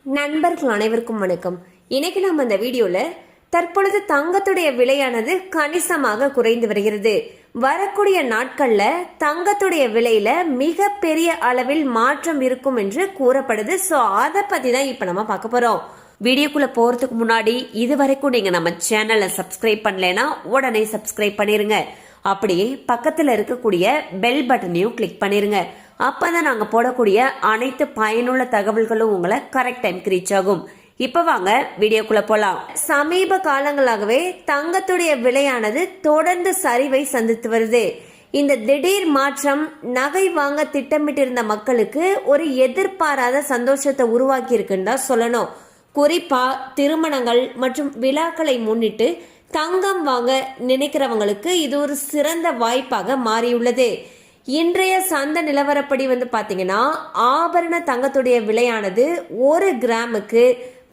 நண்பர்கள் அனைவருக்கும் வணக்கம். இன்னைக்கு நம்ம இந்த வீடியோல தற்பொழுது தங்கத்துடைய விலையானது கணிசமாக குறைந்து வருகிறது. வரக்கூடிய நாட்கள்ல தங்கத்துடைய விலையில மிக பெரிய அளவில் மாற்றம் இருக்கும் என்று கூறப்படுது. சோ அதை பத்தி தான் இப்ப நம்ம பார்க்க போறோம். வீடியோக்குள்ள போறதுக்கு முன்னாடி இது வரைக்கும் நீங்க நம்ம சேனலை சப்ஸ்கிரைப் பண்ணலைன்னா உடனே சப்ஸ்கிரைப் பண்ணிருங்க. அப்படியே பக்கத்துல இருக்கக்கூடிய பெல் பட்டனையும் கிளிக் பண்ணிருங்க. அப்பதான் நாங்க போடக்கூடிய அனைத்து பயனுள்ள தகவல்களும் உங்களை கரெக்ட் டைம்க்கு ரீச் ஆகும். இப்ப வாங்க வீடியோக்குள்ள போலாம். சமீப காலங்களாகவே தங்கத்துடைய விலையானது தொடர்ந்து சரிவை சந்தித்து வருது. இந்த திடீர் மாற்றம் நகை வாங்க திட்டமிட்டிருந்த மக்களுக்கு ஒரு எதிர்பாராத சந்தோஷத்தை உருவாக்கி இருக்குன்னு தான் சொல்லணும். குறிப்பா திருமணங்கள் மற்றும் விழாக்களை முன்னிட்டு தங்கம் வாங்க நினைக்கிறவங்களுக்கு இது ஒரு சிறந்த வாய்ப்பாக மாறியுள்ளது. இன்றைய சந்தை நிலவரப்படி பாத்தீங்கன்னா ஆபரண தங்கத்துடைய விலையானது 1 கிராமுக்கு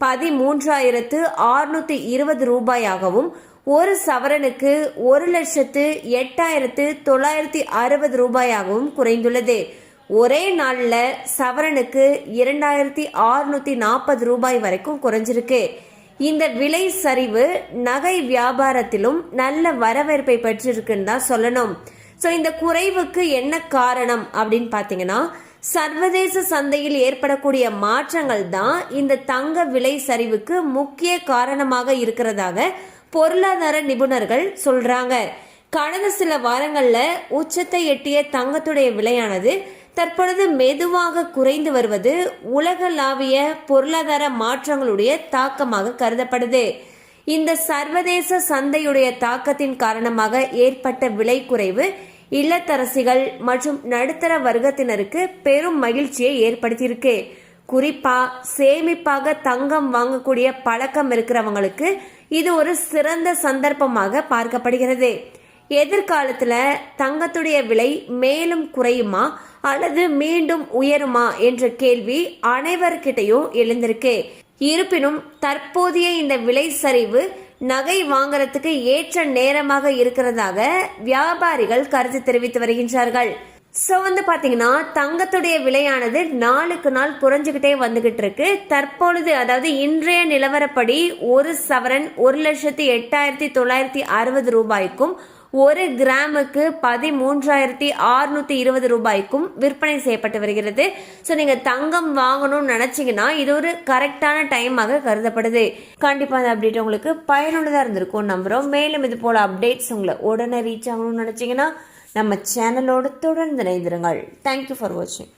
13,620 ரூபாயாகவும் 1 சவரனுக்கு 1,08,960 ரூபாயாகவும் குறைந்துள்ளது. ஒரே நாள்ல சவரனுக்கு 2,640 ரூபாய் வரைக்கும் குறைஞ்சிருக்கு. இந்த விலை சரிவு நகை வியாபாரத்திலும் நல்ல வரவேற்பை பெற்றிருக்குன்னு தான் சொல்லணும். ஸோ இந்த குறைவுக்கு என்ன காரணம் அப்படின்னு பார்த்தீங்கன்னா சர்வதேச சந்தையில் ஏற்படக்கூடிய மாற்றங்கள் தான் இந்த தங்க விலை சரிவுக்கு முக்கிய காரணமாக இருக்கிறதாக பொருளாதார நிபுணர்கள் சொல்றாங்க. கடந்த சில வாரங்கள்ல உச்சத்தை எட்டிய தங்கத்துடைய விலையானது தற்பொழுது மெதுவாக குறைந்து வருவது உலகளாவிய பொருளாதார மாற்றங்களுடைய தாக்கமாக கருதப்படுது. இந்த சர்வதேச சந்தையுடைய தாக்கத்தின் காரணமாக ஏற்பட்ட விலை குறைவு இல்லத்தரசிகள் மற்றும் நடுத்தர வர்க்கத்தினருக்கு பெரும் மகிழ்ச்சியை ஏற்படுத்தியிருக்கு. குறிப்பா சேமிப்பாக தங்கம் வாங்கக்கூடிய பழக்கம் இருக்கிறவங்களுக்கு இது ஒரு சிறந்த சந்தர்ப்பமாக பார்க்கப்படுகிறது. எதிர்காலத்துல தங்கத்துடைய விலை மேலும் குறையுமா அல்லது மீண்டும் உயருமா என்ற கேள்வி அனைவர்கிட்டையும் எழுந்திருக்கு. இருப்பினும் தற்போதைய இந்த விலை சரிவு நகை வாங்கறதுக்கு ஏற்ற நேரமாக இருக்கிறதாக வியாபாரிகள் கருத்து தெரிவித்து வருகின்றார்கள். சோ பாத்தீங்கன்னா தங்கத்துடைய விலையானது நாளுக்கு நாள் குறைஞ்சுகிட்டே வந்துகிட்டு இருக்கு. தற்பொழுது அதாவது இன்றைய நிலவரப்படி 1 சவரன் 1,08,960 ரூபாய்க்கும் 1 கிராமுக்கு 13,620 ரூபாய்க்கும் விற்பனை செய்யப்பட்டு வருகிறது. ஸோ நீங்க தங்கம் வாங்கணும்னு நினைச்சீங்கன்னா இது ஒரு கரெக்டான டைமாக கருதப்படுது. கண்டிப்பா அந்த அப்டேட் உங்களுக்கு பயனுள்ளதா இருந்திருக்கும் நம்புறோம். மேலும் இது போல அப்டேட்ஸ் உங்களை உடனே ரீச் ஆகணும்னு நினைச்சீங்கன்னா நம்ம சேனலோடு தொடர்ந்து இணைந்திருங்கள். தேங்க்யூ ஃபார் வாட்சிங்.